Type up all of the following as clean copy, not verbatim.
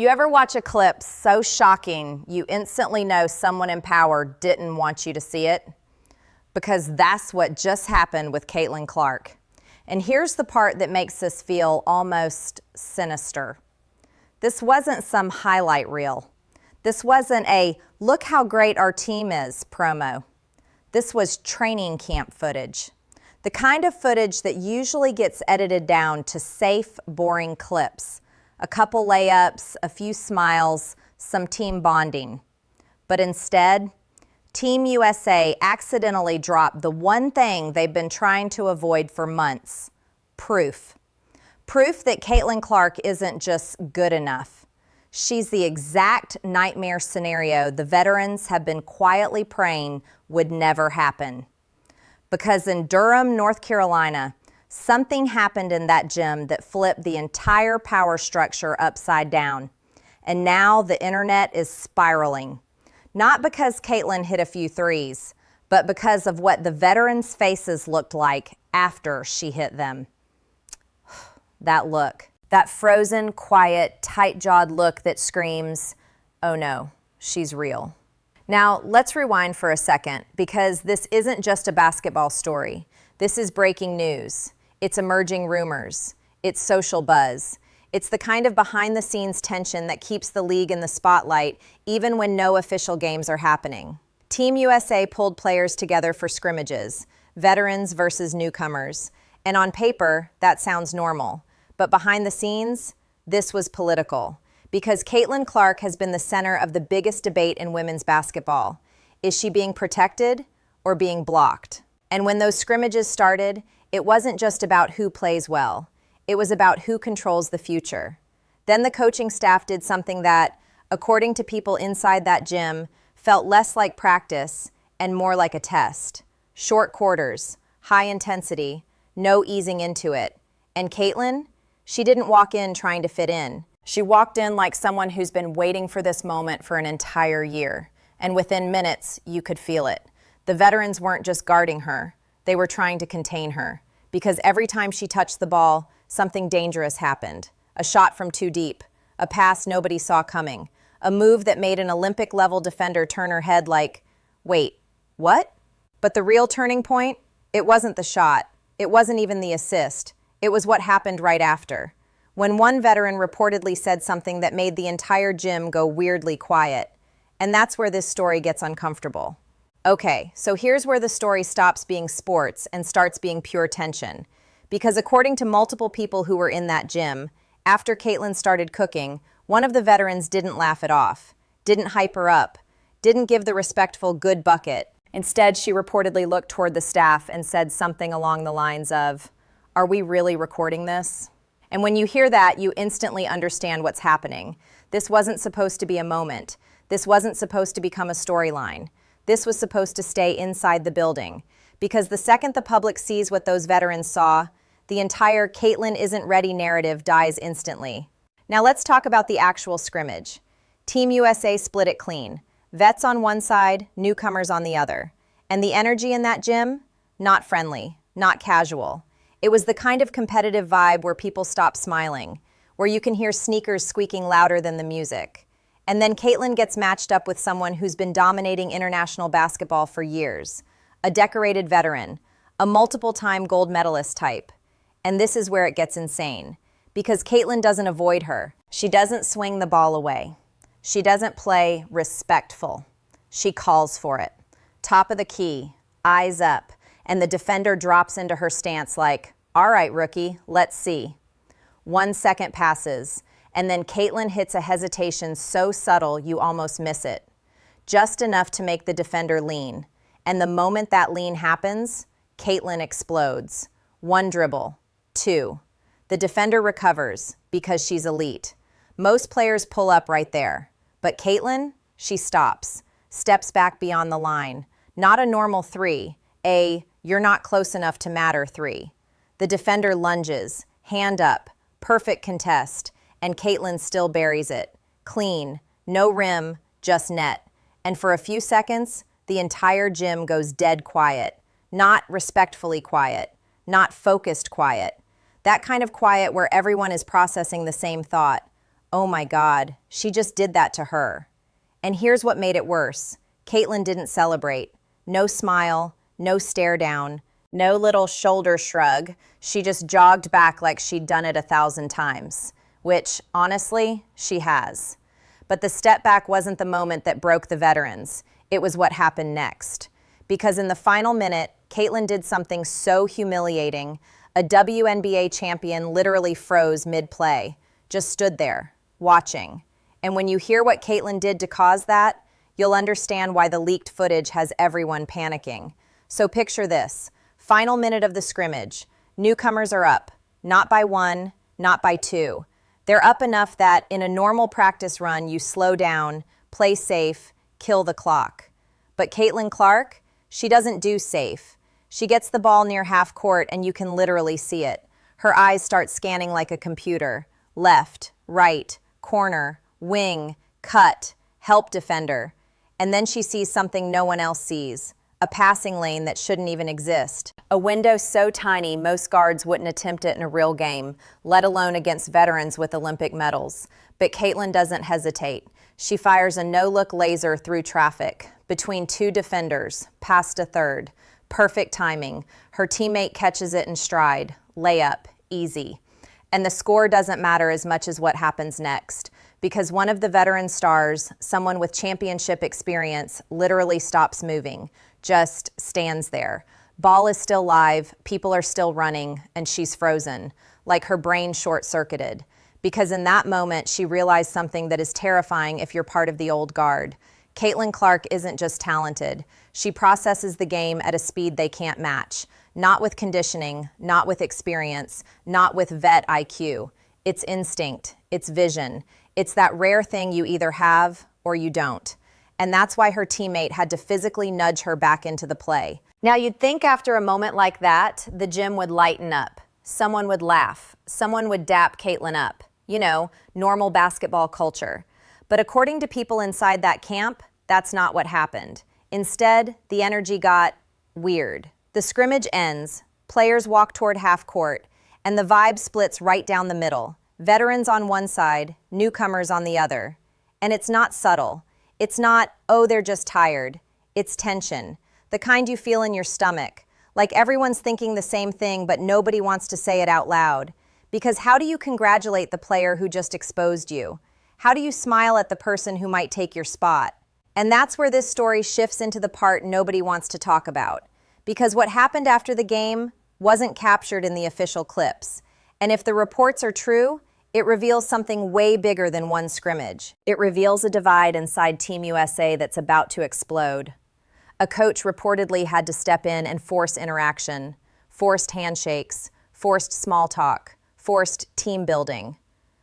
You ever watch a clip so shocking you instantly know someone in power didn't want you to see it? Because that's what just happened with Caitlin Clark. And here's the part that makes this feel almost sinister. This wasn't some highlight reel. This wasn't a "look how great our team is" promo. This was training camp footage. The kind of footage that usually gets edited down to safe, boring clips. A couple layups, a few smiles, some team bonding. But instead, Team USA accidentally dropped the one thing they've been trying to avoid for months: proof. Proof that Caitlin Clark isn't just good enough. She's the exact nightmare scenario the veterans have been quietly praying would never happen. Because in Durham, North Carolina, something happened in that gym that flipped the entire power structure upside down. And now the internet is spiraling. Not because Caitlin hit a few threes, but because of what the veterans' faces looked like after she hit them. That look. That frozen, quiet, tight-jawed look that screams, "Oh no, she's real." Now, let's rewind for a second, because this isn't just a basketball story. This is breaking news. It's emerging rumors. It's social buzz. It's the kind of behind-the-scenes tension that keeps the league in the spotlight, even when no official games are happening. Team USA pulled players together for scrimmages, veterans versus newcomers. And on paper, that sounds normal. But behind the scenes, this was political. Because Caitlin Clark has been the center of the biggest debate in women's basketball. Is she being protected or being blocked? And when those scrimmages started, it wasn't just about who plays well. It was about who controls the future. Then the coaching staff did something that, according to people inside that gym, felt less like practice and more like a test. Short quarters, high intensity, no easing into it. And Caitlin, she didn't walk in trying to fit in. She walked in like someone who's been waiting for this moment for an entire year. And within minutes, you could feel it. The veterans weren't just guarding her. They were trying to contain her. Because every time she touched the ball, something dangerous happened. A shot from too deep. A pass nobody saw coming. A move that made an Olympic-level defender turn her head like, "Wait, what?" But the real turning point? It wasn't the shot. It wasn't even the assist. It was what happened right after. When one veteran reportedly said something that made the entire gym go weirdly quiet. And that's where this story gets uncomfortable. Okay, so here's where the story stops being sports and starts being pure tension. Because according to multiple people who were in that gym, after Caitlin started cooking, one of the veterans didn't laugh it off, didn't hype her up, didn't give the respectful good bucket. Instead, she reportedly looked toward the staff and said something along the lines of, "Are we really recording this?" And when you hear that, you instantly understand what's happening. This wasn't supposed to be a moment. This wasn't supposed to become a storyline. This was supposed to stay inside the building. Because the second the public sees what those veterans saw, the entire "Caitlin isn't ready" narrative dies instantly. Now let's talk about the actual scrimmage. Team USA split it clean. Vets on one side, newcomers on the other. And the energy in that gym? Not friendly, not casual. It was the kind of competitive vibe where people stop smiling, where you can hear sneakers squeaking louder than the music. And then Caitlin gets matched up with someone who's been dominating international basketball for years. A decorated veteran, a multiple-time gold medalist type. And this is where it gets insane. Because Caitlin doesn't avoid her. She doesn't swing the ball away. She doesn't play respectful. She calls for it. Top of the key, eyes up, and the defender drops into her stance like, "All right, rookie, let's see." 1 second passes, and then Caitlin hits a hesitation so subtle you almost miss it. Just enough to make the defender lean. And the moment that lean happens, Caitlin explodes. 1 dribble, 2. The defender recovers because she's elite. Most players pull up right there. But Caitlin, she stops, steps back beyond the line. Not a normal 3, a "you're not close enough to matter" 3. The defender lunges, hand up, perfect contest, and Caitlin still buries it. Clean, no rim, just net. And for a few seconds, the entire gym goes dead quiet. Not respectfully quiet, not focused quiet. That kind of quiet where everyone is processing the same thought. oh my God, she just did that to her. And here's what made it worse. Caitlin didn't celebrate. No smile, no stare down, no little shoulder shrug. She just jogged back like she'd done it 1,000 times, which, honestly, she has. But the step back wasn't the moment that broke the veterans. It was what happened next. Because in the final minute, Caitlin did something so humiliating, a WNBA champion literally froze mid-play, just stood there, watching. And when you hear what Caitlin did to cause that, you'll understand why the leaked footage has everyone panicking. So picture this. Final minute of the scrimmage. Newcomers are up. Not by 1, not by 2. They're up enough that in a normal practice run, you slow down, play safe, kill the clock. But Caitlin Clark, she doesn't do safe. She gets the ball near half court and you can literally see it. Her eyes start scanning like a computer. Left, right, corner, wing, cut, help defender. And then she sees something no one else sees. A passing lane that shouldn't even exist. A window so tiny most guards wouldn't attempt it in a real game, let alone against veterans with Olympic medals. But Caitlin doesn't hesitate. She fires a no-look laser through traffic, between 2 defenders, past a third. Perfect timing. Her teammate catches it in stride. Layup, easy. And the score doesn't matter as much as what happens next, because one of the veteran stars, someone with championship experience, literally stops moving, just stands there. Ball is still live, people are still running, and she's frozen, like her brain short-circuited. Because in that moment, she realized something that is terrifying if you're part of the old guard. Caitlin Clark isn't just talented. She processes the game at a speed they can't match. Not with conditioning, not with experience, not with vet IQ. It's instinct, it's vision. It's that rare thing you either have or you don't. And that's why her teammate had to physically nudge her back into the play. Now you'd think after a moment like that, the gym would lighten up. Someone would laugh. Someone would dap Caitlin up. You know, normal basketball culture. But according to people inside that camp, that's not what happened. Instead, the energy got weird. The scrimmage ends, players walk toward half court, and the vibe splits right down the middle. Veterans on one side, newcomers on the other. And it's not subtle. It's not, oh, they're just tired. It's tension, the kind you feel in your stomach, like everyone's thinking the same thing, but nobody wants to say it out loud. Because how do you congratulate the player who just exposed you? How do you smile at the person who might take your spot? And that's where this story shifts into the part nobody wants to talk about. Because what happened after the game wasn't captured in the official clips. And if the reports are true, it reveals something way bigger than one scrimmage. It reveals a divide inside Team USA that's about to explode. A coach reportedly had to step in and force interaction, forced handshakes, forced small talk, forced team building.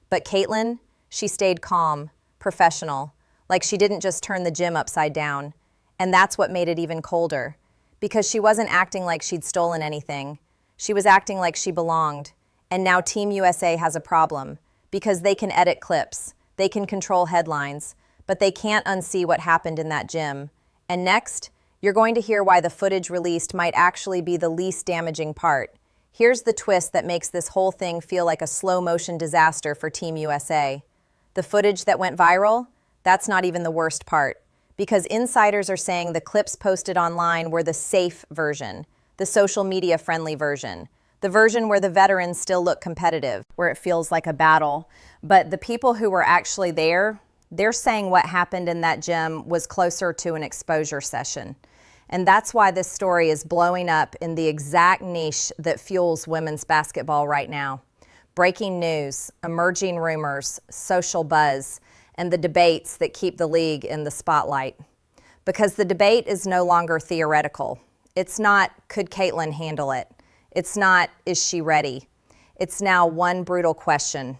But Caitlin, she stayed calm, professional, like she didn't just turn the gym upside down. And that's what made it even colder. Because she wasn't acting like she'd stolen anything. She was acting like she belonged. And now Team USA has a problem, because they can edit clips, they can control headlines, but they can't unsee what happened in that gym. And next, you're going to hear why the footage released might actually be the least damaging part. Here's the twist that makes this whole thing feel like a slow-motion disaster for Team USA. The footage that went viral? That's not even the worst part, because insiders are saying the clips posted online were the safe version, the social media-friendly version. The version where the veterans still look competitive, where it feels like a battle. But the people who were actually there, they're saying what happened in that gym was closer to an exposure session. And that's why this story is blowing up in the exact niche that fuels women's basketball right now. Breaking news, emerging rumors, social buzz, and the debates that keep the league in the spotlight. Because the debate is no longer theoretical. It's not, could Caitlin handle it? It's not, is she ready? It's now one brutal question.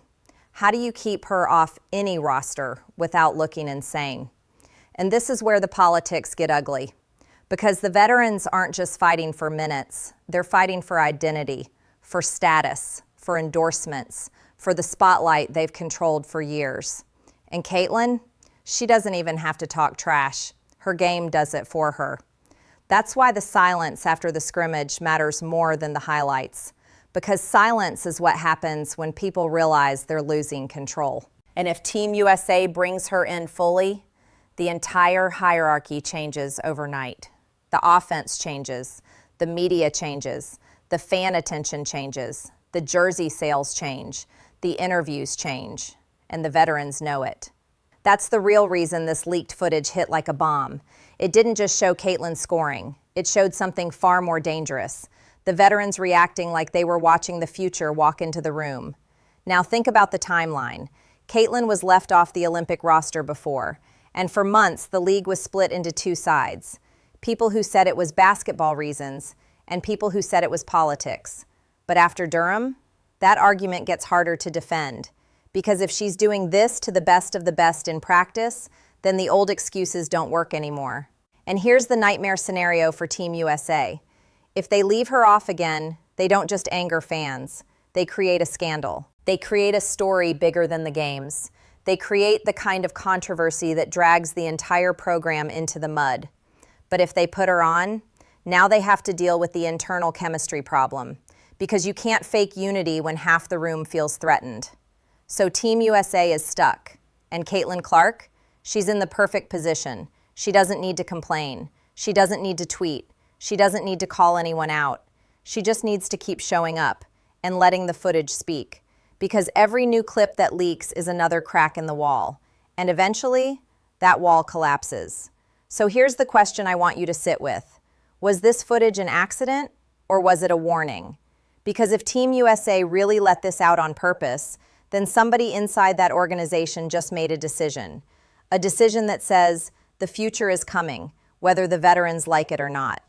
How do you keep her off any roster without looking insane? And this is where the politics get ugly. Because the veterans aren't just fighting for minutes. They're fighting for identity, for status, for endorsements, for the spotlight they've controlled for years. And Caitlin, she doesn't even have to talk trash. Her game does it for her. That's why the silence after the scrimmage matters more than the highlights, because silence is what happens when people realize they're losing control. And if Team USA brings her in fully, the entire hierarchy changes overnight. The offense changes, the media changes, the fan attention changes, the jersey sales change, the interviews change, and the veterans know it. That's the real reason this leaked footage hit like a bomb. It didn't just show Caitlin scoring. It showed something far more dangerous. The veterans reacting like they were watching the future walk into the room. Now think about the timeline. Caitlin was left off the Olympic roster before, and for months the league was split into two sides. People who said it was basketball reasons, and people who said it was politics. But after Durham, that argument gets harder to defend. Because if she's doing this to the best of the best in practice, then the old excuses don't work anymore. And here's the nightmare scenario for Team USA. If they leave her off again, they don't just anger fans. They create a scandal. They create a story bigger than the games. They create the kind of controversy that drags the entire program into the mud. But if they put her on, now they have to deal with the internal chemistry problem. Because you can't fake unity when half the room feels threatened. So Team USA is stuck. And Caitlin Clark? She's in the perfect position. She doesn't need to complain. She doesn't need to tweet. She doesn't need to call anyone out. She just needs to keep showing up and letting the footage speak. Because every new clip that leaks is another crack in the wall. And eventually, that wall collapses. So here's the question I want you to sit with. Was this footage an accident or was it a warning? Because if Team USA really let this out on purpose, then somebody inside that organization just made a decision. A decision that says the future is coming, whether the veterans like it or not.